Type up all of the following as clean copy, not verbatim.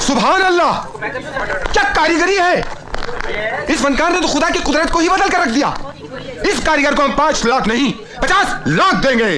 सुभान अल्लाह, क्या कारीगरी है। इस फनकार ने तो खुदा की कुदरत को ही बदल कर रख दिया। इस कारीगर को हम 5 लाख नहीं 50 लाख देंगे।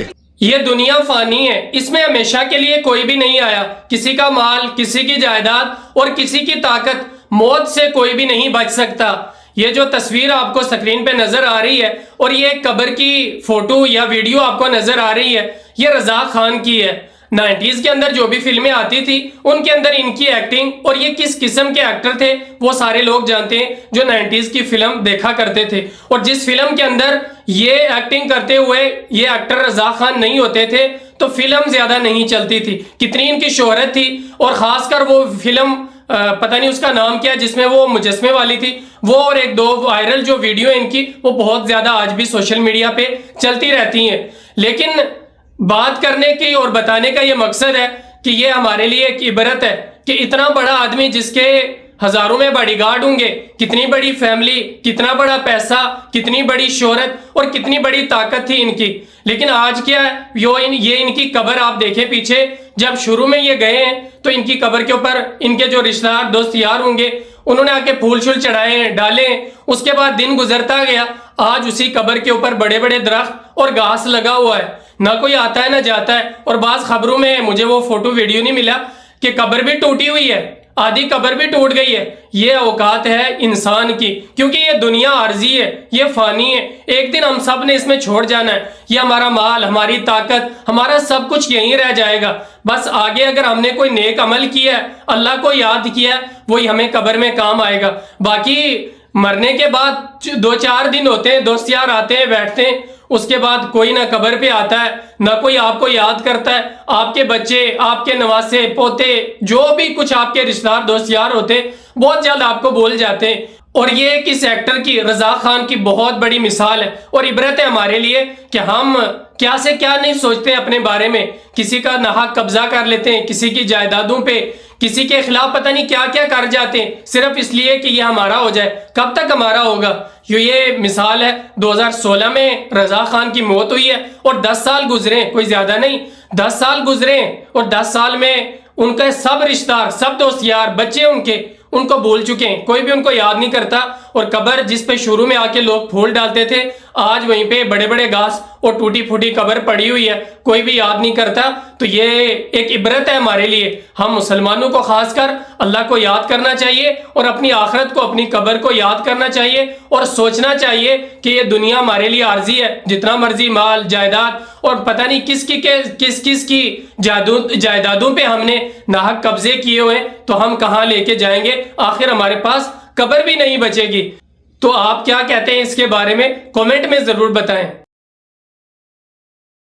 ये दुनिया फानी है, इसमें हमेशा के लिए कोई भी नहीं आया। किसी का माल, किसी की जायदाद और किसी की ताकत, मौत से कोई भी नहीं बच सकता। ये जो तस्वीर आपको स्क्रीन पे नजर आ रही है और ये कब्र की फोटो या वीडियो आपको नजर आ रही है, ये रजा खान की है। 90s के अंदर जो भी फिल्में आती थी उनके अंदर इनकी एक्टिंग और ये किस किस्म के एक्टर थे वो सारे लोग जानते हैं जो 90s की फिल्म देखा करते थे। और जिस फिल्म के अंदर ये एक्टिंग करते हुए ये एक्टर रजा खान नहीं होते थे तो फिल्म ज्यादा नहीं चलती थी। कितनी इनकी शोहरत थी और खासकर वो फिल्म पता नहीं उसका नाम क्या, जिसमें वो मुजस्मे वाली थी, वो और एक दो वायरल जो वीडियो इनकी वो बहुत ज्यादा आज भी सोशल मीडिया पे चलती रहती हैं। लेकिन बात करने की और बताने का ये मकसद है कि ये हमारे लिए एक इबरत है कि इतना बड़ा आदमी जिसके हजारों में बॉडीगार्ड होंगे, कितनी बड़ी फैमिली, कितना बड़ा पैसा, कितनी बड़ी शोहरत और कितनी बड़ी ताकत थी इनकी। लेकिन आज क्या है, ये इनकी कब्र आप देखें पीछे, जब शुरू में ये गए हैं तो इनकी कब्र के ऊपर इनके जो रिश्तेदार दोस्त यार होंगे उन्होंने आके फूल शूल चढ़ाए डाले। उसके बाद दिन गुजरता गया, आज उसी कब्र के ऊपर बड़े बड़े दरख्त और घास लगा हुआ है, ना कोई आता है ना जाता है। और बाज खबरों में मुझे वो फोटो वीडियो नहीं मिला कि कब्र भी टूटी हुई है, आधी कब्र भी टूट गई है। ये औकात है इंसान की, क्योंकि ये दुनिया आर्जी है, ये फानी है, एक दिन हम सब ने इसमें छोड़ जाना है। ये हमारा माल, हमारी ताकत, हमारा सब कुछ यहीं रह जाएगा। बस आगे अगर हमने कोई नेक अमल किया है, अल्लाह को याद किया है, वही हमें कब्र में काम आएगा। बाकी मरने के बाद 2-4 दिन होते हैं, दोस्त यार आते हैं, बैठते हैं, उसके बाद कोई ना कब्र पे आता है ना कोई आपको याद करता है। आपके बच्चे, आपके नवासे, पोते, जो भी कुछ आपके रिश्तेदार दोस्त यार होते बहुत जल्द आपको भूल जाते हैं। और ये किस एक्टर की, रजा खान की बहुत बड़ी मिसाल है और इबरत है हमारे लिए कि हम क्या से क्या नहीं सोचते अपने बारे में। किसी का नाहक कब्जा कर लेते हैं, किसी की जायदादों पे, किसी के खिलाफ पता नहीं क्या क्या कर जाते हैं सिर्फ इसलिए कि ये हमारा हो जाए। कब तक हमारा होगा? ये मिसाल है, 2016 में रजा खान की मौत हुई है और 10 साल गुजरे, कोई ज्यादा नहीं, 10 साल गुजरे और 10 साल में उनके सब रिश्तेदार, सब दोस्त यार, बच्चे उनको भूल चुके हैं, कोई भी उनको याद नहीं करता। और कब्र जिस पे शुरू में आके लोग फूल डालते थे, आज वहीं पे बड़े बड़े घास और टूटी फूटी कब्र पड़ी हुई है, कोई भी याद नहीं करता। तो ये एक इबरत है हमारे लिए। हम मुसलमानों को खासकर अल्लाह को याद करना चाहिए और अपनी आखिरत को, अपनी कब्र को याद करना चाहिए और सोचना चाहिए कि ये दुनिया हमारे लिए आर्जी है। जितना मर्जी माल, जायदाद और पता नहीं किस किस की जायदादों पे हमने नाहक कब्जे किए हुए, तो हम कहाँ लेके जाएंगे? आखिर हमारे पास कब्र भी नहीं बचेगी। तो आप क्या कहते हैं इसके बारे में? कमेंट में जरूर बताएं।